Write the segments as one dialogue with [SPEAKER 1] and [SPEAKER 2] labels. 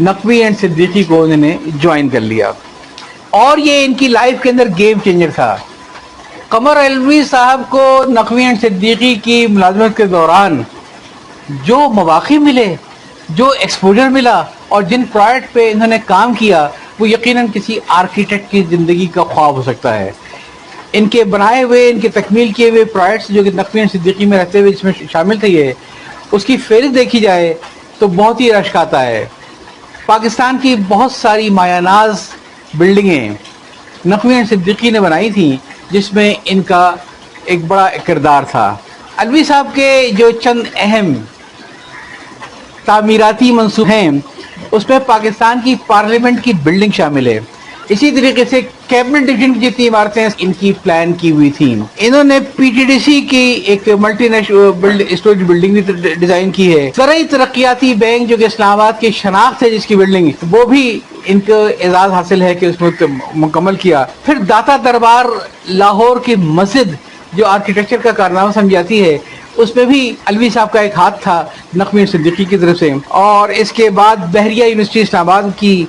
[SPEAKER 1] Naqvi and Siddiqui کو انہوں نے جوائن کر لیا اور یہ ان کی لائف کے اندر گیم چینجر تھا. قمر علوی صاحب کو نقوی اینڈ صدیقی کی ملازمت کے دوران جو مواقع ملے، جو ایکسپوجر ملا اور جن پروجیکٹ پہ انہوں نے کام کیا، وہ یقیناً کسی آرکیٹیکٹ کی زندگی کا خواب ہو سکتا ہے. ان کے بنائے ہوئے، ان کے تکمیل کیے ہوئے پروجیکٹس جو کہ نقوی اینڈ صدیقی میں رہتے ہوئے اس میں شامل تھے، یہ اس کی فہرست دیکھی جائے تو بہت ہی رشک آتا ہے. پاکستان کی بہت ساری مایہ ناز بلڈنگیں نقوی اینڈ صدیقی نے بنائی تھیں، جس میں ان کا ایک بڑا کردار تھا. علوی صاحب کے جو چند اہم تعمیراتی منصوبے ہیں، اس میں پاکستان کی پارلیمنٹ کی بلڈنگ شامل ہے. اسی طریقے سے کیبنٹ ڈویژن کی جتنی عمارتیں ان کی پلان کی ہوئی تھیں. انہوں نے پی ٹی ڈی سی کی ایک ملٹی نیشنل اسٹوریج بلڈنگ بھی ڈیزائن کی ہے. زرعی ترقیاتی بینک جو کہ اسلام آباد کی شناخت ہے جس کی بلڈنگ، وہ بھی ان کو اعزاز حاصل ہے کہ اس میں مکمل کیا. پھر داتا دربار لاہور کی مسجد جو آرکیٹیکچر کا کارنامہ سمجھی جاتی ہے، اس میں بھی علوی صاحب کا ایک ہاتھ تھا نقوی اینڈ صدیقی کی طرف سے. اور اس کے بعد بحریہ یونیورسٹی اسلام آباد کی،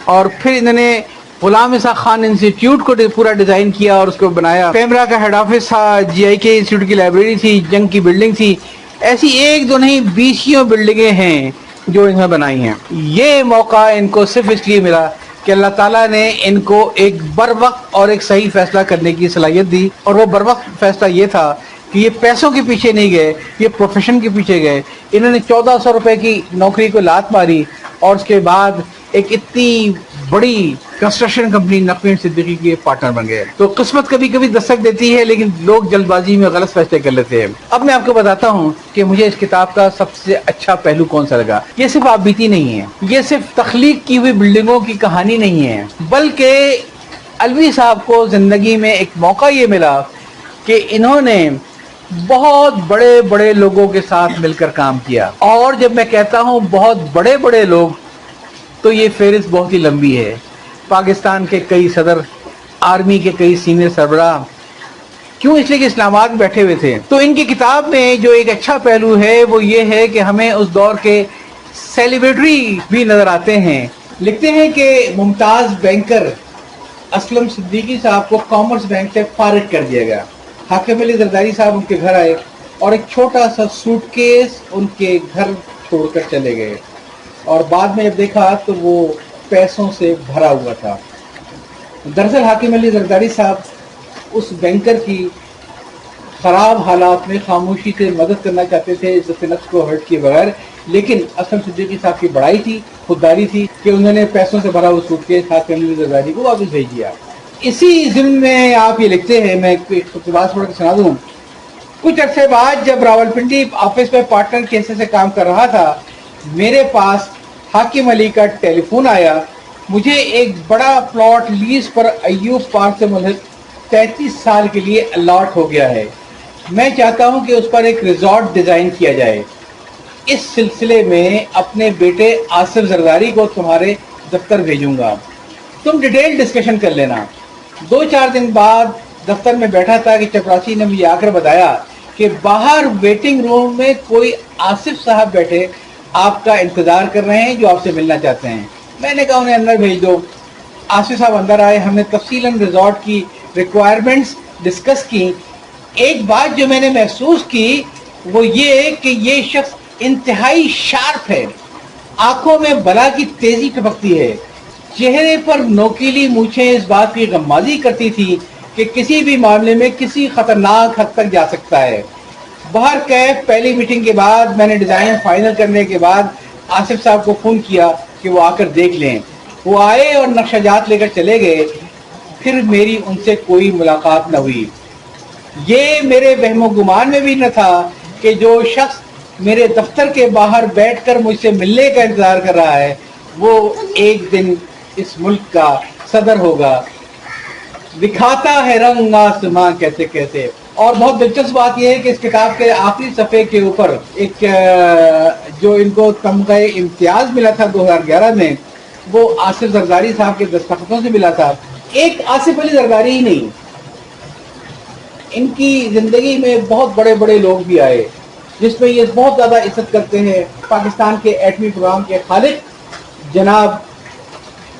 [SPEAKER 1] اور پھر انہوں نے غلام اسحاق خان انسٹیٹیوٹ کو پورا ڈیزائن کیا اور اس کو بنایا. پیمرا کا ہیڈ آفس تھا، جی آئی کے انسٹیٹیوٹ کی لائبریری تھی، جنگ کی بلڈنگ تھی. ایسی ایک دو نہیں، 20 بلڈنگیں ہیں جو انہوں نے بنائی ہیں. یہ موقع ان کو صرف اس لیے ملا کہ اللہ تعالیٰ نے ان کو ایک بر وقت اور ایک صحیح فیصلہ کرنے کی صلاحیت دی. اور وہ بر وقت فیصلہ یہ تھا کہ یہ پیسوں کے پیچھے نہیں گئے، یہ پروفیشن کے پیچھے گئے. انہوں نے 1400 روپے کی نوکری کو لات ماری اور اس کے بعد ایک اتنی بڑی construction company Naqvi and Siddiqui کے پارٹنر بن گئے. تو قسمت کبھی کبھی دستک دیتی ہے، لیکن لوگ جلد بازی میں غلط فیصلے کر لیتے ہیں. اب میں آپ کو بتاتا ہوں کہ مجھے اس کتاب کا سب سے اچھا پہلو کون سا لگا. یہ صرف آپ بیتی نہیں ہے، یہ صرف تخلیق کی ہوئی بلڈنگوں کی کہانی نہیں ہے، بلکہ علوی صاحب کو زندگی میں ایک موقع یہ ملا کہ انہوں نے بہت بڑے بڑے لوگوں کے ساتھ مل کر کام کیا. اور جب میں کہتا ہوں بہت بڑے بڑے لوگ، تو یہ فہرست بہت ہی لمبی ہے. پاکستان کے کئی صدر، آرمی کے کئی سینئر سربراہ. کیوں؟ اس لیے کہ اسلام آباد میں بیٹھے ہوئے تھے. تو ان کی کتاب میں جو ایک اچھا پہلو ہے وہ یہ ہے کہ ہمیں اس دور کے سیلیبریٹری بھی نظر آتے ہیں. لکھتے ہیں کہ ممتاز بینکر اسلم صدیقی صاحب کو کامرس بینک سے فارغ کر دیا گیا. حاکم علی زرداری صاحب ان کے گھر آئے اور ایک چھوٹا سا سوٹ کیس ان کے گھر چھوڑ کر چلے گئے. اور بعد میں جب دیکھا تو وہ پیسوں سے بھرا ہوا تھا. دراصل حاکم علی زرداری صاحب اس بینکر کی خراب حالات میں خاموشی سے مدد کرنا چاہتے تھے، عزت نفس کو ہرٹ کیے بغیر. لیکن اسلم صدیقی صاحب کی بڑائی تھی، خودداری تھی کہ انہوں نے پیسوں سے بھرا ہوا سوٹ کیس حاکم علی زرداری کو واپس بھیج دیا. اسی ضمن میں آپ یہ لکھتے ہیں، میں ایک اقتباس پڑھ کے سنا دوں. کچھ عرصے بعد جب راولپنڈی آفس میں پارٹنر کے حصے سے کام کر رہا تھا، میرے پاس حاکم علی کا ٹیلی فون آیا. مجھے ایک بڑا پلاٹ لیز پر ایوب پارک سے ملحق 33 سال کے لیے الاٹ ہو گیا ہے. میں چاہتا ہوں کہ اس پر ایک ریزورٹ ڈیزائن کیا جائے. اس سلسلے میں اپنے بیٹے آصف زرداری کو تمہارے دفتر بھیجوں گا، تم ڈیٹیل ڈسکشن کر لینا. 2-4 دن بعد دفتر میں بیٹھا تھا کہ چپراسی نے مجھے آ کر بتایا کہ باہر ویٹنگ روم میں کوئی آصف صاحب بیٹھے آپ کا انتظار کر رہے ہیں جو آپ سے ملنا چاہتے ہیں. میں نے کہا انہیں اندر بھیج دو. آصف صاحب اندر آئے. ہم نے تفصیلاً ریزورٹ کی ریکوائرمنٹس ڈسکس کی. ایک بات جو میں نے محسوس کی وہ یہ کہ یہ شخص انتہائی شارپ ہے. آنکھوں میں بلا کی تیزی ٹپکتی ہے. چہرے پر نوکیلی مونچھیں اس بات کی غمازی کرتی تھی کہ کسی بھی معاملے میں کسی خطرناک حد تک جا سکتا ہے. باہر کیف پہلی میٹنگ کے بعد میں نے ڈیزائن فائنل کرنے کے بعد آصف صاحب کو فون کیا کہ وہ آ کر دیکھ لیں. وہ آئے اور نقشہ جات لے کر چلے گئے. پھر میری ان سے کوئی ملاقات نہ ہوئی. یہ میرے وہم و گمان میں بھی نہ تھا کہ جو شخص میرے دفتر کے باہر بیٹھ کر مجھ سے ملنے کا انتظار کر رہا ہے وہ ایک دن اس ملک کا صدر ہوگا. دکھاتا ہے رنگ آسماں کہتے کہتے. اور بہت دلچسپ بات یہ ہے کہ اس کتاب کے آخری صفحے کے اوپر ایک جو ان کو تمغہ امتیاز ملا تھا 2011 میں، وہ آصف زرداری صاحب کے دستخطوں سے ملا تھا. ایک آصف علی زرداری ہی نہیں، ان کی زندگی میں بہت بڑے بڑے لوگ بھی آئے جس میں یہ بہت زیادہ عزت کرتے ہیں. پاکستان کے ایٹمی پروگرام کے خالق
[SPEAKER 2] جناب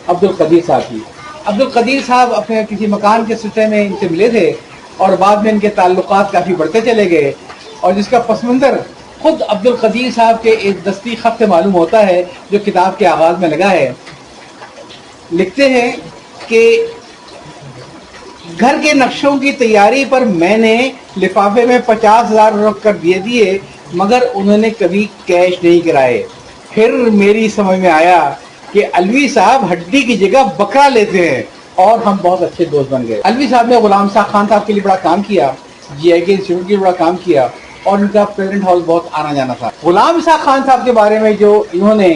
[SPEAKER 2] عبد القدیر صاحب کی. عبد القدیر صاحب اپنے کسی مکان کے سلسلے میں ان سے ملے تھے اور بعد میں ان کے تعلقات کافی بڑھتے چلے گئے، اور جس کا پس منظر خود عبد القدیر صاحب کے ایک دستی خط سے معلوم ہوتا ہے جو کتاب کے آغاز میں لگا ہے. لکھتے ہیں کہ گھر کے نقشوں کی تیاری پر میں نے لفافے میں 50,000 رکھ کر دیے مگر انہوں نے کبھی کیش نہیں کرائے. پھر میری سمجھ میں آیا کہ الوی صاحب ہڈی کی جگہ بکرا لیتے ہیں، اور ہم بہت اچھے دوست بن گئے. الوی صاحب نے غلام اسحاق خان صاحب کے لیے بڑا کام کیا، جی آئی کے انسٹیٹیوٹ کے لیے بڑا کام کیا، اور ان کا پریزیڈنٹ ہاؤس بہت آنا جانا تھا. غلام اسحاق خان صاحب کے بارے میں جو انہوں نے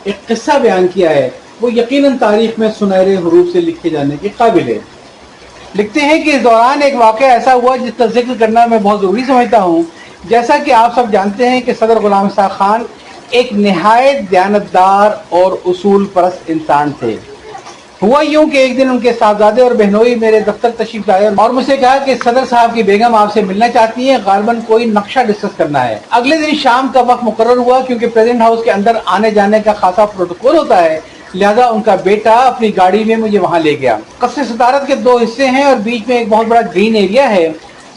[SPEAKER 2] ایک قصہ بیان کیا ہے وہ یقیناً تاریخ میں سنہرے حروف سے لکھے جانے کے قابل ہے. لکھتے ہیں کہ اس دوران ایک واقعہ ایسا ہوا جس کا ذکر کرنا میں بہت ضروری سمجھتا ہوں. جیسا کہ آپ سب جانتے ہیں کہ صدر غلام اسحاق خان ایک نہایت دیانتدار اور اصول پرست انسان تھے. ہوا یوں کہ ایک دن ان کے صاحبزادے اور بہنوئی میرے دفتر تشریف لائے اور مجھ سے کہا کہ صدر صاحب کی بیگم آپ سے ملنا چاہتی ہیں، غالباً کوئی نقشہ ڈسکس کرنا ہے. اگلے دن شام کا وقت مقرر ہوا، کیونکہ پریزیڈنٹ ہاؤس کے اندر آنے جانے کا خاصا پروٹوکول ہوتا ہے، لہذا ان کا بیٹا اپنی گاڑی میں مجھے وہاں لے گیا. قصر صدارت کے 2 حصے ہیں اور بیچ میں ایک بہت بڑا گرین ایریا ہے.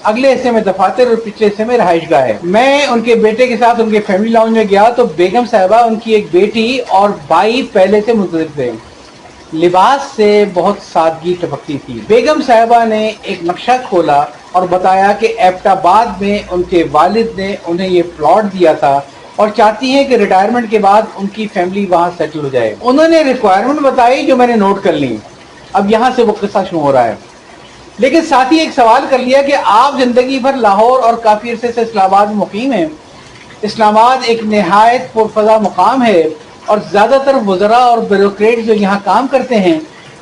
[SPEAKER 2] اگلے حصے میں دفاتر اور پچھلے حصے میں رہائش گاہ ہے. میں ان کے بیٹے کے ساتھ ان کے فیملی لاؤنج میں گیا تو بیگم صاحبہ، ان کی ایک بیٹی اور بھائی پہلے سے منتظر تھے. لباس سے بہت سادگی ٹپکتی تھی. بیگم صاحبہ نے ایک نقشہ کھولا اور بتایا کہ ایبٹ آباد میں ان کے والد نے انہیں یہ پلاٹ دیا تھا اور چاہتی ہیں کہ ریٹائرمنٹ کے بعد ان کی فیملی وہاں سیٹل ہو جائے. انہوں نے ریکوائرمنٹ بتائی جو میں نے نوٹ کر لی. اب یہاں سے وہ قصہ شروع ہو رہا ہے. لیکن ساتھ ہی ایک سوال کر لیا کہ آپ زندگی بھر لاہور اور کافی عرصے سے اسلام آباد میں مقیم ہیں. اسلام آباد ایک نہایت پرفضا مقام ہے اور زیادہ تر وزراء اور بیوروکریٹ جو یہاں کام کرتے ہیں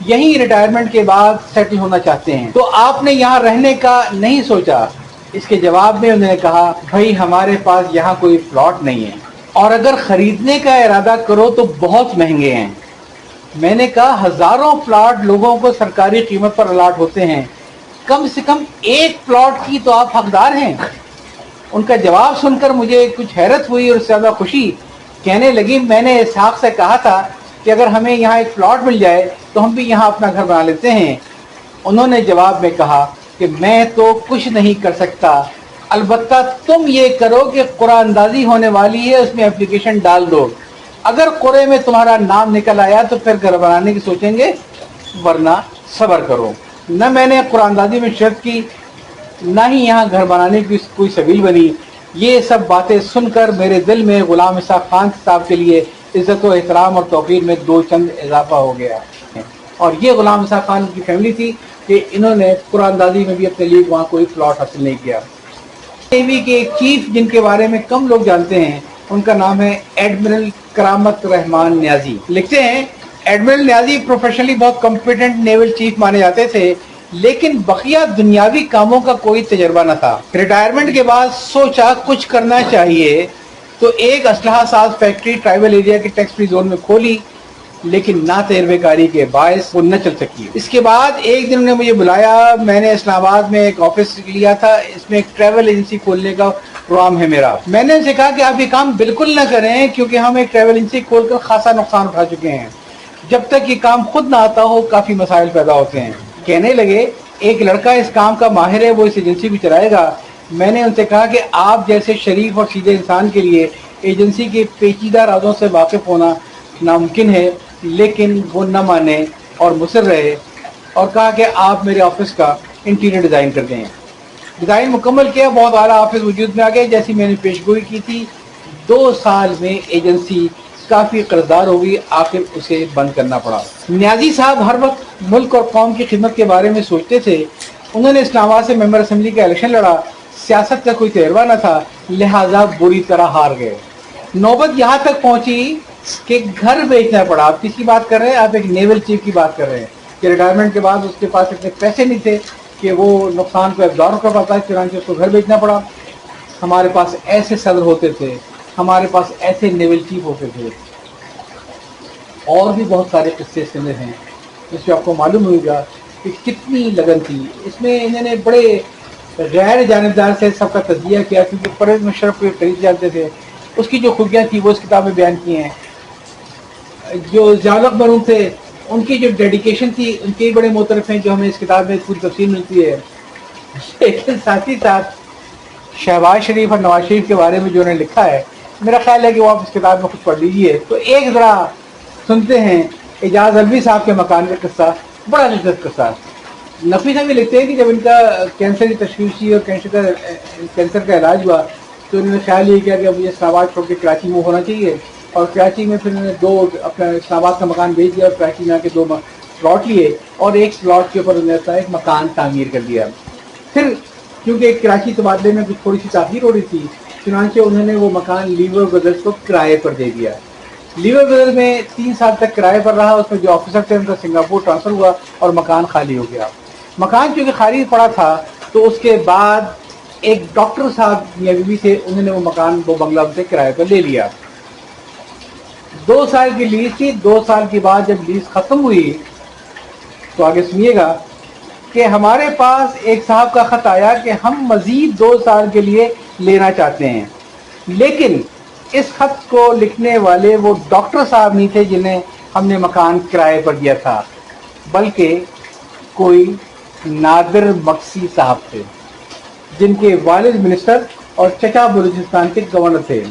[SPEAKER 2] یہیں ریٹائرمنٹ کے بعد سیٹل ہونا چاہتے ہیں، تو آپ نے یہاں رہنے کا نہیں سوچا؟ اس کے جواب میں انہوں نے کہا، بھائی ہمارے پاس یہاں کوئی پلاٹ نہیں ہے، اور اگر خریدنے کا ارادہ کرو تو بہت مہنگے ہیں. میں نے کہا، ہزاروں پلاٹ لوگوں کو سرکاری قیمت پر الاٹ ہوتے ہیں، کم سے کم ایک پلاٹ کی تو آپ حقدار ہیں. ان کا جواب سن کر مجھے کچھ حیرت ہوئی اور زیادہ خوشی. کہنے لگی، میں نے اسحاق سے کہا تھا کہ اگر ہمیں یہاں ایک پلاٹ مل جائے تو ہم بھی یہاں اپنا گھر بنا لیتے ہیں. انہوں نے جواب میں کہا کہ میں تو کچھ نہیں کر سکتا، البتہ تم یہ کرو کہ قرعہ اندازی ہونے والی ہے، اس میں اپلیکیشن ڈال دو. اگر قرعے میں تمہارا نام نکل آیا تو پھر گھر بنانے کی سوچیں گے، ورنہ صبر کرو. نہ میں نے قرعہ اندازی میں شرط کی، نہ ہی یہاں گھر بنانے کی کوئی سبیل بنی. یہ سب باتیں سن کر میرے دل میں غلام اسحاق خان صاحب کے لیے عزت و احترام اور توقیر میں 2 چند اضافہ ہو گیا. اور یہ غلام اسحاق خان کی فیملی تھی کہ انہوں نے قرعہ اندازی میں بھی اپنے لیے وہاں کوئی پلاٹ حاصل نہیں کیا. نیوی کے ایک چیف جن کے بارے میں کم لوگ جانتے ہیں، ان کا نام ہے ایڈمرل کرامت رحمان نیازی. لکھتے ہیں، ایڈمرل نیازی پروفیشنلی بہت کمپیٹنٹ نیول چیف مانے جاتے تھے، لیکن بقیہ دنیاوی کاموں کا کوئی تجربہ نہ تھا. ریٹائرمنٹ کے بعد سوچا کچھ کرنا چاہیے تو ایک اسلحہ ساز فیکٹری ٹرائبل ایریا کے ٹیکس فری زون میں کھولی، لیکن نہ تجربے کاری کے باعث وہ نہ چل سکی. اس کے بعد ایک دن انہوں نے مجھے بلایا. میں نے اسلام آباد میں ایک آفس لیا تھا، اس میں ایک ٹریول ایجنسی کھولنے کا پروگرام ہے میرا. میں نے ان سے کہا کہ آپ یہ کام بالکل نہ کریں، کیونکہ ہم ایک ٹریول ایجنسی کھول کر خاصا نقصان اٹھا چکے ہیں. جب تک یہ کام خود نہ آتا ہو کافی مسائل پیدا ہوتے ہیں. کہنے لگے، ایک لڑکا اس کام کا ماہر ہے، وہ اس ایجنسی کو چلائے گا. میں نے ان سے کہا کہ آپ جیسے شریف اور سیدھے انسان کے لیے ایجنسی کے پیچیدہ رازوں سے واقف ہونا ناممکن ہے، لیکن وہ نہ مانے اور مصر رہے اور کہا کہ آپ میرے آفس کا انٹیریئر ڈیزائن کر دیں. ڈیزائن مکمل کیا، بہت اعلیٰ آفس وجود میں آ گئے جیسی میں نے پیشگوئی کی تھی. 2 سال میں ایجنسی کافی قرضدار ہو گئی، آخر اسے بند کرنا پڑا. نیازی صاحب ہر وقت ملک اور قوم کی خدمت کے بارے میں سوچتے تھے. انہوں نے اسلام آباد سے ممبر اسمبلی کا الیکشن لڑا. سیاست کا کوئی تجربہ نہ تھا، لہٰذا بری طرح ہار گئے. نوبت یہاں تک پہنچی کہ گھر بیچنا پڑا. آپ کس کی بات کر رہے ہیں؟ آپ ایک نیول چیف کی بات کر رہے ہیں کہ ریٹائرمنٹ کے بعد اس کے پاس اتنے پیسے نہیں تھے کہ وہ نقصان کو ابزارو کر پاتا ہے، چنانچہ اس کو گھر بیچنا پڑا. ہمارے پاس ایسے صدر ہوتے تھے، ہمارے پاس ایسے نیول چیف ہوتے تھے. اور بھی بہت سارے قصے اس میں ہیں جس میں آپ کو معلوم ہوگا کہ کتنی لگن تھی. اس میں انہوں نے بڑے غیر جانبدار سے سب کا تجزیہ کیا، کیونکہ پرویز مشرف کو قریب جانتے تھے. اس کی جو خوبیاں تھیں وہ اس کتاب میں بیان کی ہیں. جو ضیاء بنو تھے ان کی جو ڈیڈیکیشن تھی ان کے بڑے معترف ہیں جو ہمیں اس کتاب میں پوری تفصیل ملتی ہے. لیکن ساتھ ہی ساتھ شہباز شریف اور نواز شریف کے بارے میں جو انہوں نے لکھا ہے میرا خیال ہے کہ وہ آپ اس کتاب میں خود پڑھ لیجیے. تو ایک ذرا سنتے ہیں اعجاز علوی صاحب کے مکان کا قصہ, بڑا دلچسپ قصہ. نقوی صاحب یہ لکھتے ہیں کہ جب ان کا کینسر کی تشخیص ہوئی اور کینسر کا علاج ہوا تو انہوں نے خیال یہ کیا کہ مجھے اسلام آباد چھوڑ کے کراچی موو ہونا چاہیے, اور کراچی میں پھر انہوں نے اپنا اسلام آباد کا مکان بھیج دیا اور کراچی میں آ کے 2 پلاٹ لیے اور ایک پلاٹ کے اوپر انہوں نے ایک مکان تعمیر کر دیا. پھر کیونکہ کراچی تبادلے میں کچھ تھوڑی سی تاخیر ہو رہی تھی چنانچہ انہوں نے وہ مکان لیور برادرز کو کرائے پر دے دیا. لیور برادرز میں 3 سال تک کرائے پر رہا, اس میں جو آفیسر تھے ان کا سنگاپور ٹرانسفر ہوا اور مکان خالی ہو گیا. مکان چونکہ خالی پڑا تھا تو اس کے بعد ایک ڈاکٹر صاحب میاں بیوی تھے, انہوں نے وہ بنگلہ سے کرائے پر لے لیا. 2 سال کی لیز تھی. 2 سال کے بعد جب لیز ختم ہوئی تو آگے سنیے گا کہ ہمارے پاس ایک صاحب کا خط آیا کہ ہم مزید 2 سال کے لیے لینا چاہتے ہیں, لیکن اس خط کو لکھنے والے وہ ڈاکٹر صاحب نہیں تھے جنہیں ہم نے مکان کرائے پر دیا تھا, بلکہ کوئی نادر مکسی صاحب تھے جن کے والد منسٹر اور چچا بلوچستان کے گورنر تھے.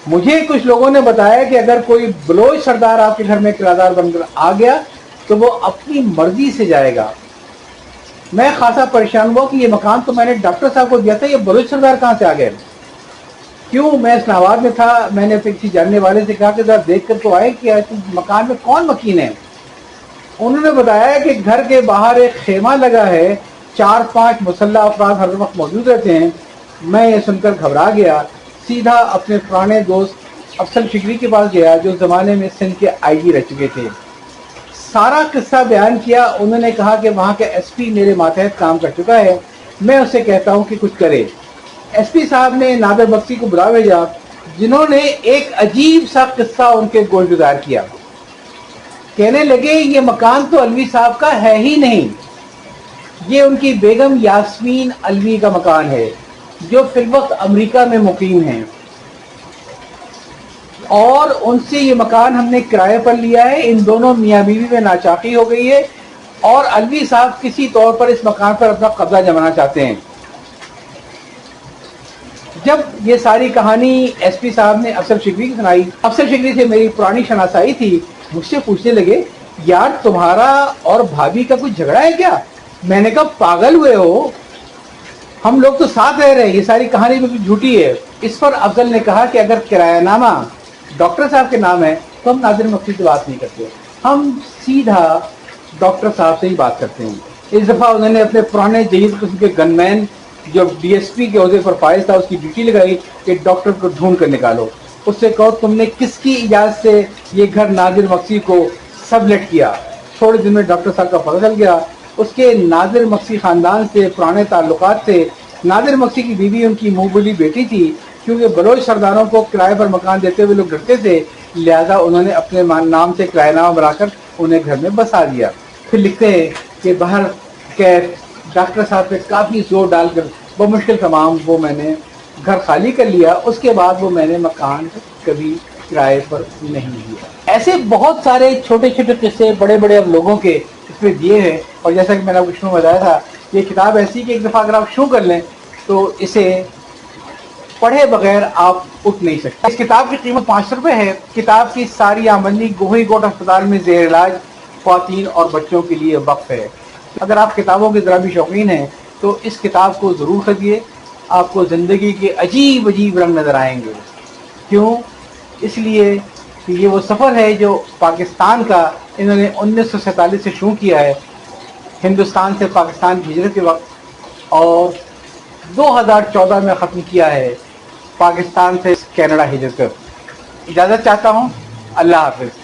[SPEAKER 2] مجھے کچھ لوگوں نے بتایا کہ اگر کوئی بلوچ سردار آپ کے گھر میں کرایہ دار بن کر آ گیا تو وہ اپنی مرضی سے جائے گا. میں خاصا پریشان ہوا کہ یہ مکان تو میں نے ڈاکٹر صاحب کو دیا تھا, یہ بلوچ سردار کہاں سے آ گئے؟ کیوں, میں اسلام آباد میں تھا. میں نے پھر کسی جاننے والے سے کہا کہ ذرا دیکھ کر تو آئے کہ مکان میں کون مکین ہے. انہوں نے بتایا کہ گھر کے باہر ایک خیمہ لگا ہے, 4-5 مسلح افراد ہر وقت موجود رہتے ہیں. میں یہ سن کر گھبرا گیا, سیدھا اپنے پرانے دوست افضل فکری کے پاس گیا جو زمانے میں سندھ کے آئی جی رہ چکے تھے. سارا قصہ بیان کیا. انہوں نے کہا کہ وہاں کے ایس پی میرے ماتحت کام کر چکا ہے, میں اسے کہتا ہوں کہ کچھ کرے. ایس پی صاحب نے نادر بخشی کو بلا بھیجا جنہوں نے ایک عجیب سا قصہ ان کے گوش گزار کیا. کہنے لگے یہ مکان تو علوی صاحب کا ہے ہی نہیں, یہ ان کی بیگم یاسمین علوی کا مکان ہے جو فی الوقت امریکہ میں مقیم ہیں, اور ان سے یہ مکان ہم نے کرائے پر لیا ہے. ان دونوں میاں بیوی میں ناچاقی ہو گئی ہے اور علوی صاحب کسی طور پر اس مکان پر اپنا قبضہ جمانا چاہتے ہیں. جب یہ ساری کہانی ایس پی صاحب نے افضل فکری کی سنائی, افضل فکری سے میری پرانی شناسائی تھی, مجھ سے پوچھنے لگے یار تمہارا اور بھابھی کا کوئی جھگڑا ہے کیا؟ میں نے کہا پاگل ہوئے ہو, ہم لوگ تو ساتھ رہ رہے ہیں, یہ ساری کہانی بالکل جھوٹی ہے. اس پر افضل نے کہا کہ اگر کرایہ نامہ ڈاکٹر صاحب کے نام ہے تو ہم نادر مکسی سے بات نہیں کرتے, ہم سیدھا ڈاکٹر صاحب سے ہی بات کرتے ہیں. اس دفعہ انہوں نے اپنے پرانے جہیز قسم کے گن مین جو ڈی ایس پی کے عہدے پر فائز تھا اس کی ڈیوٹی لگائی کہ ڈاکٹر کو ڈھونڈ کر نکالو. اس سے کہو تم نے کس کی اجازت سے یہ گھر نادر مکسی کو سبلیٹ کیا. تھوڑے دن میں ڈاکٹر صاحب کا پتہ چل گیا, اس کے نادر مکسی خاندان سے پرانے تعلقات تھے. نادر مکسی کی بیوی ان کی منہ بولی بیٹی تھی, کیونکہ بلوچ سرداروں کو کرائے پر مکان دیتے ہوئے لوگ ڈرتے تھے, لہذا انہوں نے اپنے نام سے کرایہ نامہ بنا کر انہیں گھر میں بسا دیا. پھر لکھتے ہیں کہ باہر کیف ڈاکٹر صاحب پہ کافی زور ڈال کر بمشکل تمام وہ میں نے گھر خالی کر لیا. اس کے بعد وہ میں نے مکان کبھی کرائے پر نہیں لیا. ایسے بہت سارے چھوٹے چھوٹے قصے بڑے بڑے اب لوگوں کے اس میں دیے ہیں, اور جیسا کہ میں نے آپ کو شروع میں بتایا تھا یہ کتاب ایسی کہ ایک دفعہ اگر آپ شروع کر لیں تو اسے پڑھے بغیر آپ اٹھ نہیں سکتے. اس کتاب کی قیمت 500 روپے ہے. کتاب کی ساری آمدنی گوہی کوٹ ہسپتال میں زیر علاج خواتین اور بچوں کے لیے وقف ہے. اگر آپ کتابوں کے ذرا بھی شوقین ہیں تو اس کتاب کو ضرور خریدیے, آپ کو زندگی کے عجیب عجیب رنگ نظر آئیں گے. کیوں؟ اس لیے کہ یہ وہ سفر ہے جو پاکستان کا انہوں نے 1947 سے شروع کیا ہے, ہندوستان سے پاکستان کی ہجرت کے وقت, اور 2014 میں ختم کیا ہے پاکستان سے کینیڈا ہجرت کر. اجازت چاہتا ہوں, اللہ حافظ.